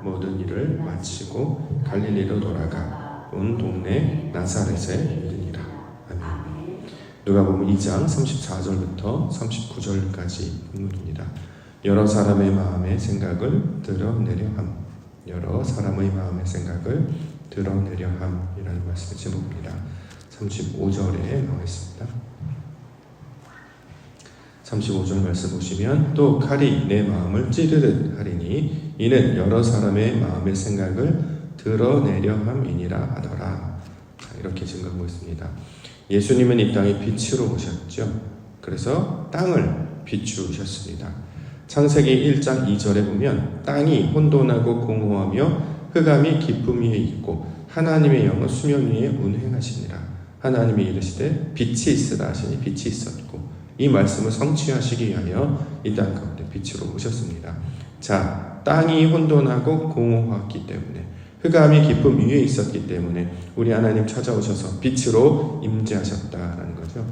모든 일을 마치고 갈릴리로 돌아가 온 동네 나사렛에 이르니라. 아멘. 누가복음 2장 34절부터 39절까지 본문입니다. 여러 사람의 마음의 생각을 드러내려 함. 여러 사람의 마음의 생각을 드러내려 함이라는 말씀의 제목입니다. 35절에 나와 있습니다. 35절 말씀 보시면 또 칼이 내 마음을 찌르듯 하리니 이는 여러 사람의 마음의 생각을 드러내려 함이니라 하더라. 이렇게 증거하고 있습니다. 예수님은 이 땅에 빛으로 오셨죠. 그래서 땅을 비추셨습니다. 창세기 1장 2절에 보면 땅이 혼돈하고 공허하며 흑암이 깊음 위에 있고 하나님의 영은 수면 위에 운행하시니라. 하나님이 이르시되 빛이 있으라 하시니 빛이 있었고 이 말씀을 성취하시기 위하여 이 땅 가운데 빛으로 오셨습니다. 자, 땅이 혼돈하고 공허했기 때문에 흑암이 깊음 위에 있었기 때문에 우리 하나님 찾아오셔서 빛으로 임재하셨다라는 거죠.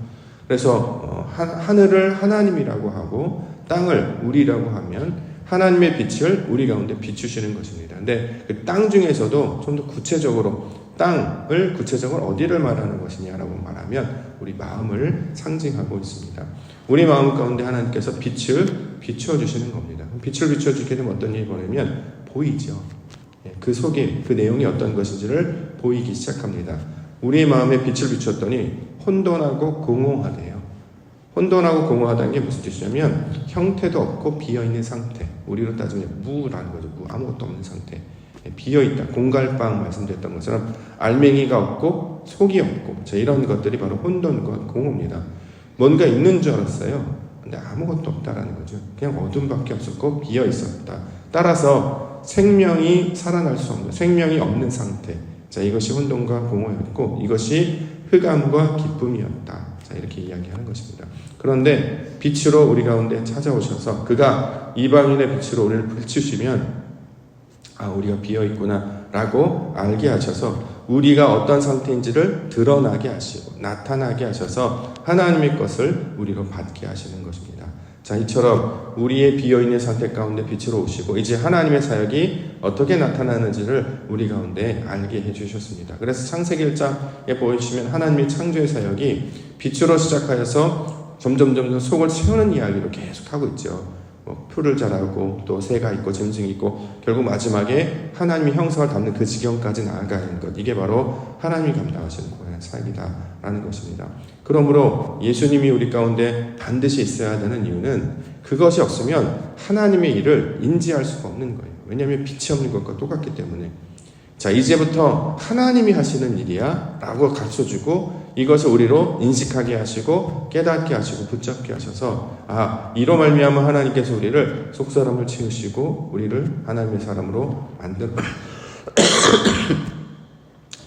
그래서 하늘을 하나님이라고 하고 땅을 우리라고 하면 하나님의 빛을 우리 가운데 비추시는 것입니다. 근데 그 땅 중에서도 좀 더 구체적으로 땅을 구체적으로 어디를 말하는 것이냐라고 말하면 우리 마음을 상징하고 있습니다. 우리 마음 가운데 하나님께서 빛을 비추어주시는 겁니다. 빛을 비추어주게 되면 어떤 일이 벌어지면 보이죠. 그 속에 그 내용이 어떤 것인지를 보이기 시작합니다. 우리 마음에 빛을 비추었더니 혼돈하고 공허하대요. 혼돈하고 공허하다는 게 무슨 뜻이냐면 형태도 없고 비어있는 상태. 우리로 따지면 무라는 거죠. 무, 아무것도 없는 상태. 비어있다. 공갈빵 말씀드렸던 것처럼 알맹이가 없고 속이 없고 자, 이런 것들이 바로 혼돈과 공허입니다. 뭔가 있는 줄 알았어요. 근데 아무것도 없다라는 거죠. 그냥 어둠밖에 없었고 비어있었다. 따라서 생명이 살아날 수 없는 생명이 없는 상태. 자, 이것이 혼돈과 공허였고 이것이 흑암과 기쁨이었다. 자, 이렇게 이야기하는 것입니다. 그런데 빛으로 우리 가운데 찾아오셔서 그가 이방인의 빛으로 우리를 비추시면 우리가 비어있구나 라고 알게 하셔서 우리가 어떤 상태인지를 드러나게 하시고 나타나게 하셔서 하나님의 것을 우리로 받게 하시는 것입니다. 자, 이처럼 우리의 비어있는 상태 가운데 빛으로 오시고 이제 하나님의 사역이 어떻게 나타나는지를 우리 가운데 알게 해주셨습니다. 그래서 창세기 1장에 보시면 하나님의 창조의 사역이 빛으로 시작하여서 점점 속을 채우는 이야기로 계속 하고 있죠. 풀을 자라고 또 새가 있고 짐승이 있고 결국 마지막에 하나님의 형상을 담는 그 지경까지 나아가는 것, 이게 바로 하나님이 감당하시는 사역이다라는 것입니다. 그러므로 예수님이 우리 가운데 반드시 있어야 되는 이유는 그것이 없으면 하나님의 일을 인지할 수가 없는 거예요. 왜냐하면 빛이 없는 것과 똑같기 때문에. 자, 이제부터 하나님이 하시는 일이야 라고 가르쳐주고 이것을 우리로 인식하게 하시고 깨닫게 하시고 붙잡게 하셔서 이로 말미암아 하나님께서 우리를 속사람을 채우시고 우리를 하나님의 사람으로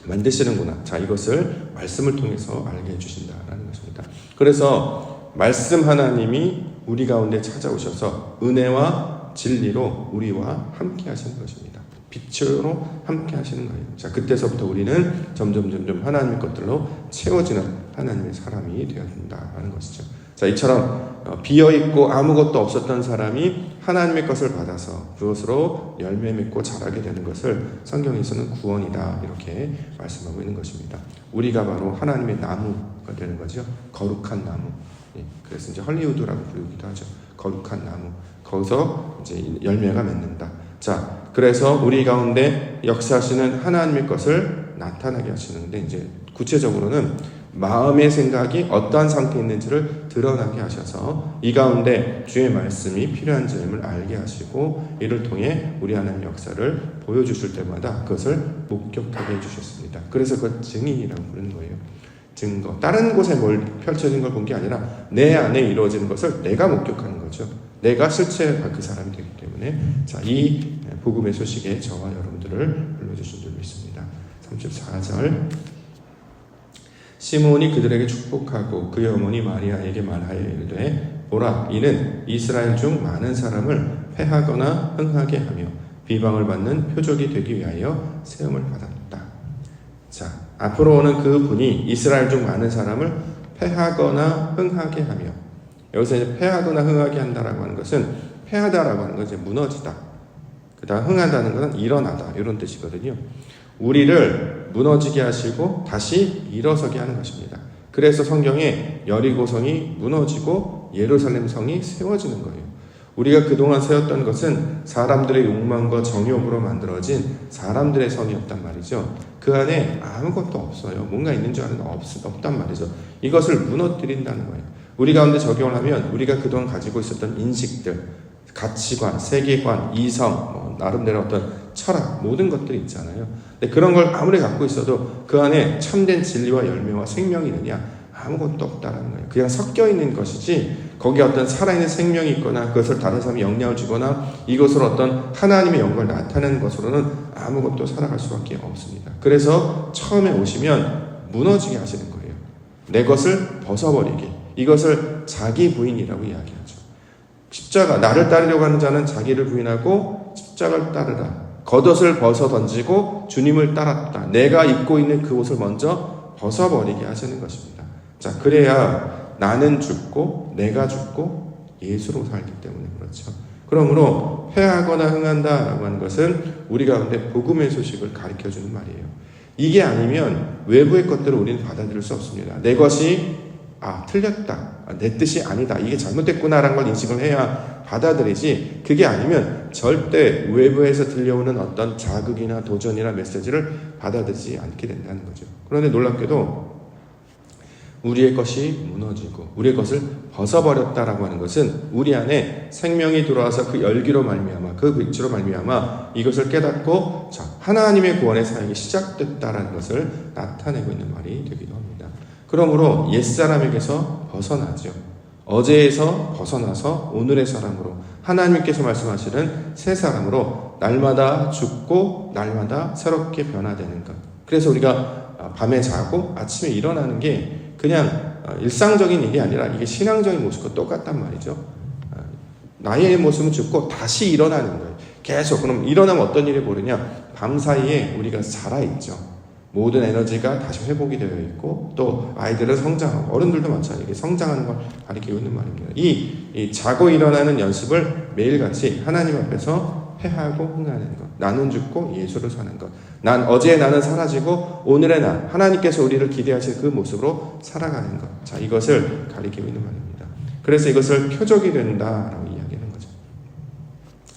만드시는구나. 자, 이것을 말씀을 통해서 알게 해주신다라는 것입니다. 그래서 말씀 하나님이 우리 가운데 찾아오셔서 은혜와 진리로 우리와 함께 하시는 것입니다. 빛으로 함께 하시는 거예요. 자, 그때서부터 우리는 점점 하나님의 것들로 채워지는 하나님의 사람이 되어야 된다는 것이죠. 자, 이처럼 비어있고 아무것도 없었던 사람이 하나님의 것을 받아서 그것으로 열매 맺고 자라게 되는 것을 성경에서는 구원이다 이렇게 말씀하고 있는 것입니다. 우리가 바로 하나님의 나무가 되는 거죠. 거룩한 나무. 그래서 이제 헐리우드라고 부르기도 하죠. 거룩한 나무. 거기서 이제 열매가 맺는다. 자, 그래서 우리 가운데 역사하시는 하나님의 것을 나타나게 하시는데 이제 구체적으로는 마음의 생각이 어떠한 상태에 있는지를 드러나게 하셔서 이 가운데 주의 말씀이 필요한 점을 알게 하시고 이를 통해 우리 하나님의 역사를 보여주실 때마다 그것을 목격하게 해주셨습니다. 그래서 그걸 증인이라고 부르는 거예요. 증거. 다른 곳에 뭘 펼쳐진 걸 본 게 아니라 내 안에 이루어지는 것을 내가 목격하는 거죠. 내가 실제 그 사람이 되기 때문에 자, 이 복음의 소식에 저와 여러분들을 불러주신 줄 믿습니다. 34절 시므온이 그들에게 축복하고 그의 어머니 마리아에게 말하여 이르되 보라, 이는 이스라엘 중 많은 사람을 패하거나 흥하게 하며 비방을 받는 표적이 되기 위하여 세움을 받았다. 자, 앞으로 오는 그 분이 이스라엘 중 많은 사람을 패하거나 흥하게 하며, 여기서 이제 패하거나 흥하게 한다라고 하는 것은 패하다라고 하는 것은 이제 무너지다. 그다음 흥하다는 것은 일어나다 이런 뜻이거든요. 우리를 무너지게 하시고 다시 일어서게 하는 것입니다. 그래서 성경에 여리고성이 무너지고 예루살렘 성이 세워지는 거예요. 우리가 그동안 세웠던 것은 사람들의 욕망과 정욕으로 만들어진 사람들의 성이었단 말이죠. 그 안에 아무것도 없어요. 뭔가 있는 줄 아는 없단 말이죠. 이것을 무너뜨린다는 거예요. 우리 가운데 적용을 하면 우리가 그동안 가지고 있었던 인식들, 가치관, 세계관, 이성, 나름대로 어떤 철학, 모든 것들이 있잖아요. 근데 그런 걸 아무리 갖고 있어도 그 안에 참된 진리와 열매와 생명이 있느냐? 아무것도 없다라는 거예요. 그냥 섞여 있는 것이지 거기에 어떤 살아있는 생명이 있거나 그것을 다른 사람이 영향을 주거나 이것으로 어떤 하나님의 영광을 나타내는 것으로는 아무것도 살아갈 수밖에 없습니다. 그래서 처음에 오시면 무너지게 하시는 거예요. 내 것을 벗어버리게. 이것을 자기 부인이라고 이야기하죠. 십자가, 나를 따르려고 하는 자는 자기를 부인하고 십자가를 따르라. 겉옷을 벗어 던지고 주님을 따랐다. 내가 입고 있는 그 옷을 먼저 벗어버리게 하시는 것입니다. 자, 그래야 나는 죽고 내가 죽고 예수로 살기 때문에 그렇죠. 그러므로 패하거나 흥한다라고 하는 것은 우리 가운데 복음의 소식을 가르쳐주는 말이에요. 이게 아니면 외부의 것들을 우리는 받아들일 수 없습니다. 내 것이 틀렸다. 내 뜻이 아니다. 이게 잘못됐구나라는 걸 인식을 해야 받아들이지, 그게 아니면 절대 외부에서 들려오는 어떤 자극이나 도전이나 메시지를 받아들이지 않게 된다는 거죠. 그런데 놀랍게도 우리의 것이 무너지고 우리의 것을 벗어버렸다라고 하는 것은 우리 안에 생명이 들어와서 그 열기로 말미암아, 그 빛으로 말미암아 이것을 깨닫고 하나님의 구원의 사역이 시작됐다라는 것을 나타내고 있는 말이 되기도 합니다. 그러므로 옛사람에게서 벗어나죠. 어제에서 벗어나서 오늘의 사람으로, 하나님께서 말씀하시는 새 사람으로 날마다 죽고 날마다 새롭게 변화되는 것. 그래서 우리가 밤에 자고 아침에 일어나는 게 그냥 일상적인 일이 아니라 이게 신앙적인 모습과 똑같단 말이죠. 나의 모습은 죽고 다시 일어나는 거예요. 계속. 그럼 일어나면 어떤 일이 벌어지냐? 밤사이에 우리가 살아있죠. 모든 에너지가 다시 회복이 되어 있고 또 아이들은 성장하고, 어른들도 마찬가지로 성장하는 걸 가리키고 있는 말입니다. 이 자고 일어나는 연습을 매일같이 하나님 앞에서 패하고 흥하는 것, 나는 죽고 예수로 사는 것, 어제의 나는 사라지고 오늘의 나, 하나님께서 우리를 기대하실 그 모습으로 살아가는 것, 이것을 가리키고 있는 말입니다. 그래서 이것을 표적이 된다라고 이야기하는 거죠.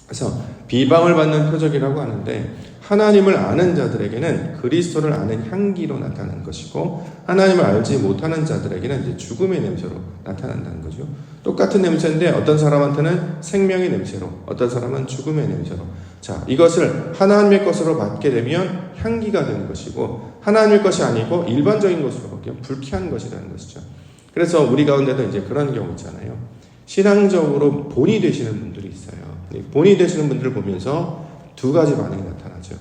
그래서 비방을 받는 표적이라고 하는데, 하나님을 아는 자들에게는 그리스도를 아는 향기로 나타나는 것이고, 하나님을 알지 못하는 자들에게는 이제 죽음의 냄새로 나타난다는 거죠. 똑같은 냄새인데 어떤 사람한테는 생명의 냄새로, 어떤 사람은 죽음의 냄새로. 이것을 하나님의 것으로 맡게 되면 향기가 되는 것이고, 하나님의 것이 아니고 일반적인 것으로 바뀌면 불쾌한 것이라는 것이죠. 그래서 우리 가운데도 이제 그런 경우 있잖아요. 신앙적으로 본이 되시는 분들이 있어요. 본이 되시는 분들을 보면서 두 가지 반응이 나타나죠.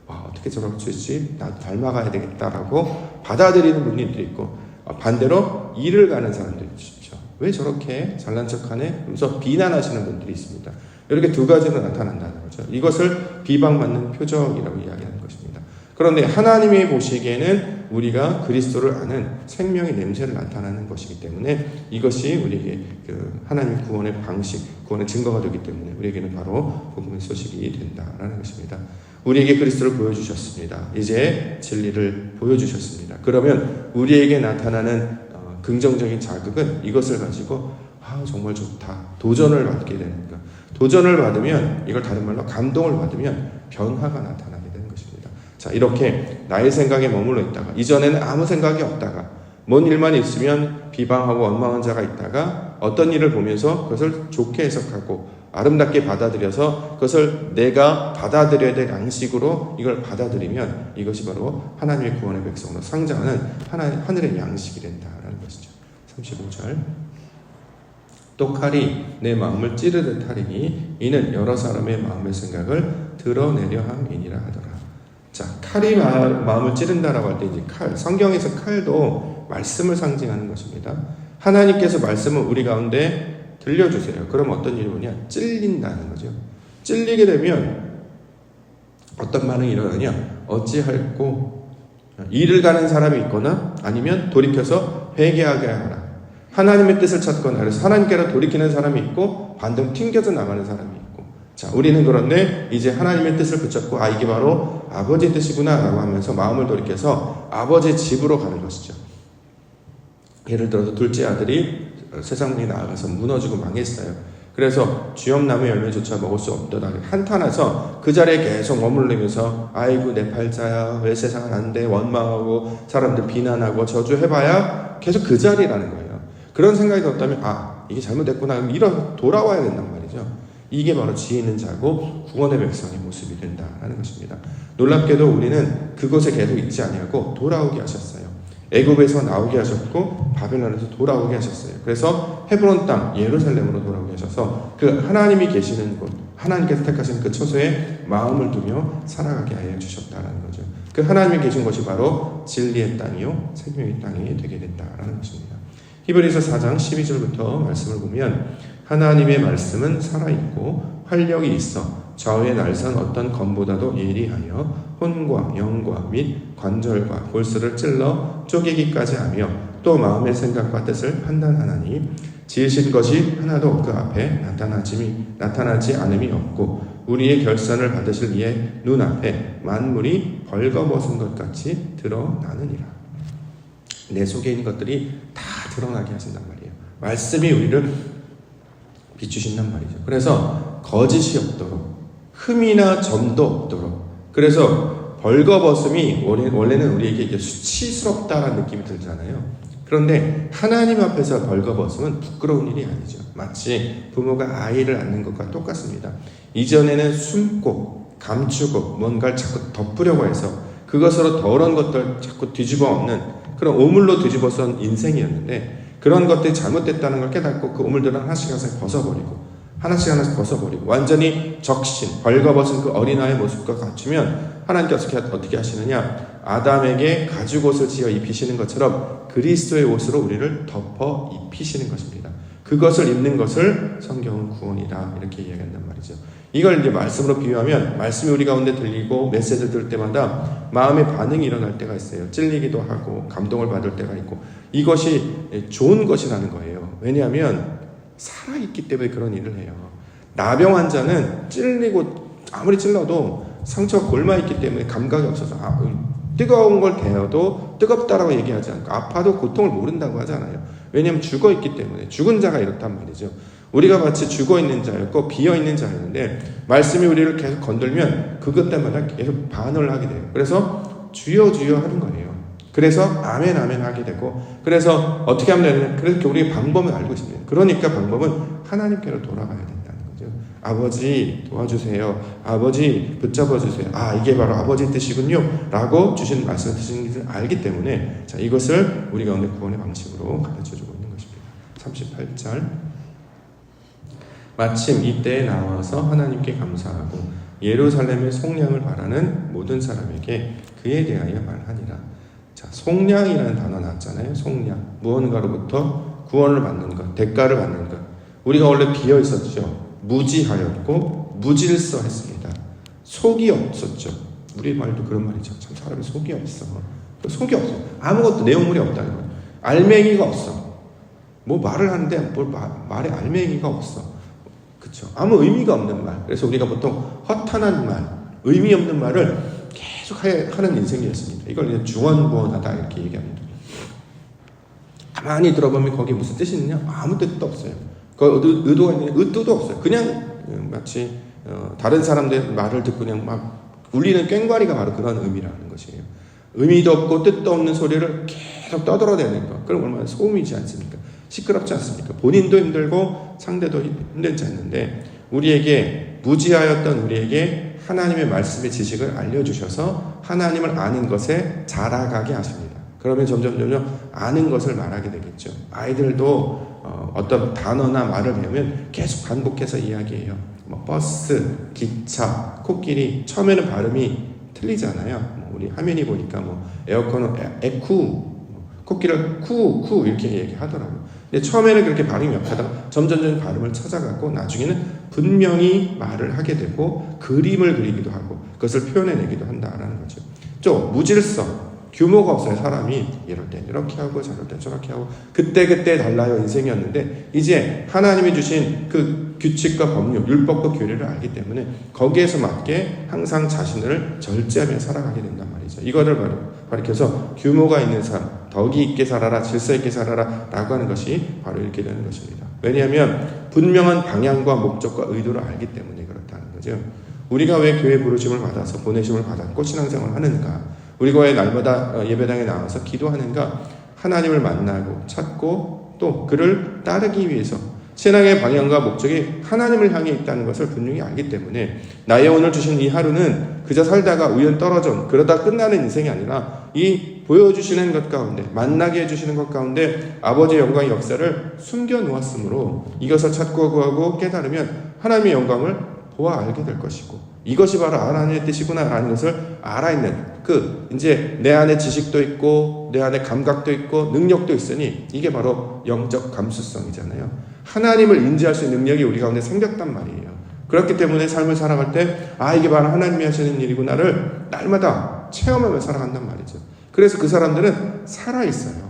어떻게 저럴 수 있지? 나도 닮아가야 되겠다라고 받아들이는 분들이 있고, 반대로 일을 가는 사람들이 있죠. 왜 저렇게 잘난 척하네? 그러면서 비난하시는 분들이 있습니다. 이렇게 두 가지로 나타난다는 거죠. 이것을 비방받는 표적이라고 이야기하는 것입니다. 그런데 하나님이 보시기에는 우리가 그리스도를 아는 생명의 냄새를 나타나는 것이기 때문에 이것이 우리에게 하나님의 구원의 방식, 구원의 증거가 되기 때문에 우리에게는 바로 복음의 소식이 된다라는 것입니다. 우리에게 그리스도를 보여주셨습니다. 이제 진리를 보여주셨습니다. 그러면 우리에게 나타나는 긍정적인 자극은 이것을 가지고 정말 좋다, 도전을 받게 되는 것. 도전을 받으면, 이걸 다른 말로 감동을 받으면 변화가 나타나게 되는 것입니다. 이렇게 나의 생각에 머물러 있다가, 이전에는 아무 생각이 없다가, 뭔 일만 있으면 비방하고 원망한 자가 있다가 어떤 일을 보면서 그것을 좋게 해석하고 아름답게 받아들여서 그것을 내가 받아들여야 될 양식으로 이걸 받아들이면 이것이 바로 하나님의 구원의 백성으로 성장하는 하늘의 양식이 된다라는 것이죠. 35절. 또 칼이 내 마음을 찌르듯 하리니 이는 여러 사람의 마음의 생각을 드러내려 함이니라 하더라. 칼이 마음을 찌른다라고 할 때 이제 성경에서 칼도 말씀을 상징하는 것입니다. 하나님께서 말씀을 우리 가운데 들려주세요. 그럼 어떤 일이 오냐? 찔린다는 거죠. 찔리게 되면 어떤 반응이 일어나냐? 어찌할꼬? 일을 가는 사람이 있거나 아니면 돌이켜서 회개하게 하라. 하나님의 뜻을 찾거나, 그래서 하나님께로 돌이키는 사람이 있고 반대로 튕겨서 나가는 사람이 있고. 자, 우리는 그런데 이제 하나님의 뜻을 붙잡고 이게 바로 아버지의 뜻이구나 라고 하면서 마음을 돌이켜서 아버지의 집으로 가는 것이죠. 예를 들어서 둘째 아들이 세상에 나아가서 무너지고 망했어요. 그래서 쥐엄나무 열매조차 먹을 수 없더라 한탄해서 그 자리에 계속 머물르면서 아이고 내 팔자야 왜 세상은 안 돼 원망하고 사람들 비난하고 저주해봐야 계속 그 자리라는 거예요. 그런 생각이 들었다면 이게 잘못됐구나 이런 돌아와야 된단 말이죠. 이게 바로 지혜 있는 자고 구원의 백성의 모습이 된다는 것입니다. 놀랍게도 우리는 그곳에 계속 있지 아니하고 돌아오게 하셨어요. 애굽에서 나오게 하셨고 바벨론에서 돌아오게 하셨어요. 그래서 헤브론 땅 예루살렘으로 돌아오게 하셔서 그 하나님이 계시는 곳, 하나님께서 택하신 그 처소에 마음을 두며 살아가게 하여 주셨다는 거죠. 그 하나님이 계신 곳이 바로 진리의 땅이요 생명의 땅이 되게 된다는 것입니다. 히브리서 4장 12절부터 말씀을 보면 하나님의 말씀은 살아있고 활력이 있어 좌우에 날선 어떤 검보다도 예리하여 혼과 영과 및 관절과 골수를 찔러 쪼개기까지 하며 또 마음의 생각과 뜻을 판단하나니 지으신 것이 하나도 그 앞에 나타나지 않음이 없고 우리의 결산을 받으실 이의 눈앞에 만물이 벌거벗은 것 같이 드러나느니라. 내 속에 있는 것들이 다 드러나게 하신단 말이에요. 말씀이 우리를 비추신단 말이죠. 그래서 거짓이 없도록 흠이나 점도 없도록. 그래서 벌거벗음이 원래는 우리에게 이게 수치스럽다라는 느낌이 들잖아요. 그런데 하나님 앞에서 벌거벗음은 부끄러운 일이 아니죠. 마치 부모가 아이를 안는 것과 똑같습니다. 이전에는 숨고 감추고 뭔가를 자꾸 덮으려고 해서 그것으로 더러운 것들 자꾸 뒤집어 엎는 그런 오물로 뒤집어선 인생이었는데 그런 것들이 잘못됐다는 걸 깨닫고 그 오물들을 하나씩 벗어버리고 하나씩 벗어버리고 완전히 적신, 벌거벗은 그 어린아이의 모습과 갖추면 하나님께서 어떻게 하시느냐? 아담에게 가죽옷을 지어 입히시는 것처럼 그리스도의 옷으로 우리를 덮어 입히시는 것입니다. 그것을 입는 것을 성경은 구원이다 이렇게 이야기한단 말이죠. 이걸 이제 말씀으로 비유하면 말씀이 우리 가운데 들리고 메시지를 들을 때마다 마음의 반응이 일어날 때가 있어요. 찔리기도 하고 감동을 받을 때가 있고 이것이 좋은 것이라는 거예요. 왜냐하면 살아있기 때문에 그런 일을 해요. 나병 환자는 찔리고 아무리 찔러도 상처가 골마있기 때문에 감각이 없어서 뜨거운 걸 대어도 뜨겁다라고 얘기하지 않고 아파도 고통을 모른다고 하잖아요. 왜냐하면 죽어있기 때문에. 죽은 자가 이렇단 말이죠. 우리가 마치 죽어있는 자였고 비어있는 자였는데 말씀이 우리를 계속 건들면 그것 때문에 계속 반응을 하게 돼요. 그래서 주여 주여 하는 거예요. 그래서 아멘 아멘 하게 되고 그래서 어떻게 하면 되느냐. 그래서 우리의 방법을 알고 있습니다. 그러니까 방법은 하나님께로 돌아가야 된다는 거죠. 아버지 도와주세요. 아버지 붙잡아 주세요. 이게 바로 아버지의 뜻이군요 라고 주신 말씀을 드시는 것을 알기 때문에 자 이것을 우리 가운데 구원의 방식으로 가르쳐주고 있는 것입니다. 38절 마침 이때에 나와서 하나님께 감사하고 예루살렘의 속량을 바라는 모든 사람에게 그에 대하여 말하니라. 자, 속량이라는 단어 나왔잖아요. 속량. 무언가로부터 구원을 받는 것, 대가를 받는 것. 우리가 원래 비어 있었죠. 무지하였고 무질서했습니다. 속이 없었죠. 우리 말도 그런 말이죠. 참 사람이 속이 없어. 속이 없어. 아무것도 내용물이 없다는 거예요. 알맹이가 없어. 뭐 말을 하는데 말에 알맹이가 없어. 그렇죠. 아무 의미가 없는 말. 그래서 우리가 보통 허탄한 말, 의미 없는 말을 계속 하는 인생이었습니다. 이걸 이제 주원부원하다 이렇게 얘기합니다. 가만히 들어보면 거기 무슨 뜻이 있느냐? 아무 뜻도 없어요. 그 의도가 있느냐? 의도도 없어요. 그냥 마치 다른 사람들 말을 듣고 그냥 막 울리는 꽹과리가 바로 그런 의미라는 것이에요. 의미도 없고 뜻도 없는 소리를 계속 떠들어대는 것. 그럼 얼마나 소음이지 않습니까? 시끄럽지 않습니까? 본인도 힘들고 상대도 힘들지 않는데 우리에게 무지하였던 우리에게 하나님의 말씀의 지식을 알려주셔서 하나님을 아는 것에 자라가게 하십니다. 그러면 점점 아는 것을 말하게 되겠죠. 아이들도 어떤 단어나 말을 배우면 계속 반복해서 이야기해요. 버스, 기차, 코끼리 처음에는 발음이 틀리잖아요. 우리 화면이 보니까 에어컨은 에쿠, 코끼리를 쿠 이렇게 얘기하더라고요. 근데 처음에는 그렇게 발음이 약하다가 점점 발음을 찾아가고 나중에는 분명히 말을 하게 되고 그림을 그리기도 하고 그것을 표현해내기도 한다라는 거죠. 좀 무질서, 규모가 없어요. 사람이 이럴 땐 이렇게 하고 저럴 땐 저렇게 하고 그때 달라요 인생이었는데 이제 하나님이 주신 그 규칙과 법률, 율법과 규례를 알기 때문에 거기에서 맞게 항상 자신을 절제하며 살아가게 된단 말이죠. 이거를 가리켜서 규모가 있는 삶, 덕이 있게 살아라, 질서 있게 살아라 라고 하는 것이 바로 이렇게 되는 것입니다. 왜냐하면 분명한 방향과 목적과 의도를 알기 때문에 그렇다는 거죠. 우리가 왜 교회 부르심을 받아서 보내심을 받았고 신앙생활을 하는가, 우리가 왜 날마다 예배당에 나와서 기도하는가, 하나님을 만나고 찾고 또 그를 따르기 위해서 신앙의 방향과 목적이 하나님을 향해 있다는 것을 분명히 알기 때문에 나의 오늘 주신 이 하루는 그저 살다가 우연 떨어져 그러다 끝나는 인생이 아니라 이 보여주시는 것 가운데, 만나게 해주시는 것 가운데 아버지의 영광의 역사를 숨겨놓았으므로 이것을 찾고 구하고 깨달으면 하나님의 영광을 보아 알게 될 것이고, 이것이 바로 하나님의 뜻이구나 라는 것을 알아있는 이제 내 안에 지식도 있고 내 안에 감각도 있고 능력도 있으니 이게 바로 영적 감수성이잖아요. 하나님을 인지할 수 있는 능력이 우리 가운데 생겼단 말이에요. 그렇기 때문에 삶을 살아갈 때 이게 바로 하나님이 하시는 일이구나를 날마다 체험하며 살아간단 말이죠. 그래서 그 사람들은 살아있어요.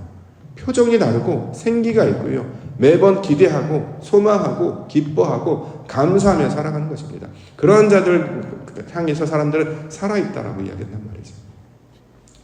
표정이 다르고 생기가 있고요. 매번 기대하고 소망하고 기뻐하고 감사하며 살아가는 것입니다. 그런 자들 향해서 사람들은 살아있다라고 이야기한단 말이죠.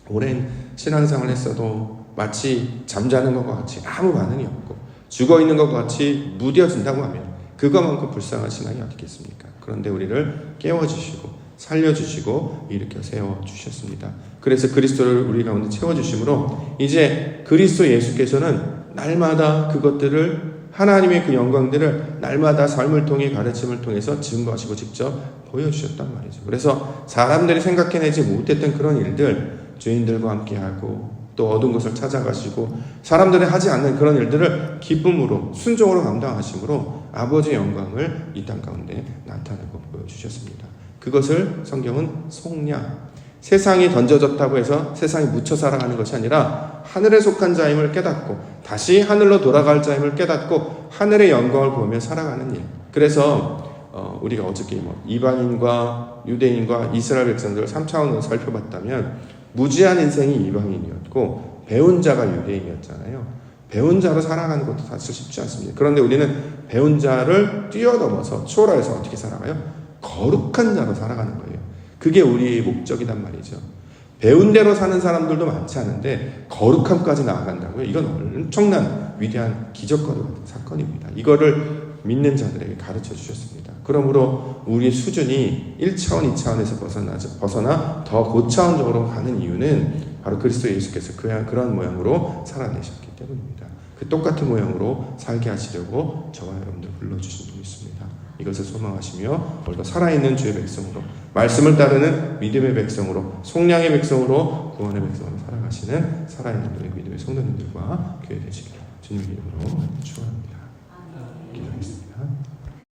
오랜 신앙생활을 했어도 마치 잠자는 것과 같이 아무 반응이 없고 죽어있는 것과 같이 무뎌진다고 하면 그것만큼 불쌍한 신앙이 어디겠습니까? 그런데 우리를 깨워주시고 살려주시고 일으켜 세워주셨습니다. 그래서 그리스도를 우리 가운데 채워주심으로 이제 그리스도 예수께서는 날마다 그것들을, 하나님의 그 영광들을 날마다 삶을 통해 가르침을 통해서 증거하시고 직접 보여주셨단 말이죠. 그래서 사람들이 생각해내지 못했던 그런 일들, 죄인들과 함께하고 또 어두운 곳을 찾아가시고 사람들이 하지 않는 그런 일들을 기쁨으로 순종으로 감당하심으로 아버지의 영광을 이 땅 가운데 나타내고 보여주셨습니다. 그것을 성경은 속량, 세상이 던져졌다고 해서 세상에 묻혀 살아가는 것이 아니라 하늘에 속한 자임을 깨닫고 다시 하늘로 돌아갈 자임을 깨닫고 하늘의 영광을 보며 살아가는 일. 그래서 우리가 어저께 이방인과 유대인과 이스라엘 백성들을 3차원으로 살펴봤다면 무지한 인생이 이방인이었고 배운 자가 유대인이었잖아요. 배운 자로 살아가는 것도 사실 쉽지 않습니다. 그런데 우리는 배운 자를 뛰어넘어서 초월해서 어떻게 살아가요? 거룩한 자로 살아가는 거예요. 그게 우리의 목적이란 말이죠. 배운 대로 사는 사람들도 많지 않은데 거룩함까지 나아간다고요? 이건 엄청난 위대한 기적과도 같은 사건입니다. 이거를 믿는 자들에게 가르쳐 주셨습니다. 그러므로 우리의 수준이 1차원, 2차원에서 벗어나 더 고차원적으로 가는 이유는 바로 그리스도 예수께서 그런 모양으로 살아내셨기 때문입니다. 그 똑같은 모양으로 살게 하시려고 저와 여러분들 불러주신 분이 있습니다. 이것을 소망하시며 오늘도 살아있는 주의 백성으로, 말씀을 따르는 믿음의 백성으로, 속량의 백성으로, 구원의 백성으로 살아가시는 살아있는 우리 믿음의 성도님들과 교회 되시기를 주님의 이름으로 축원합니다. 기도하겠습니다.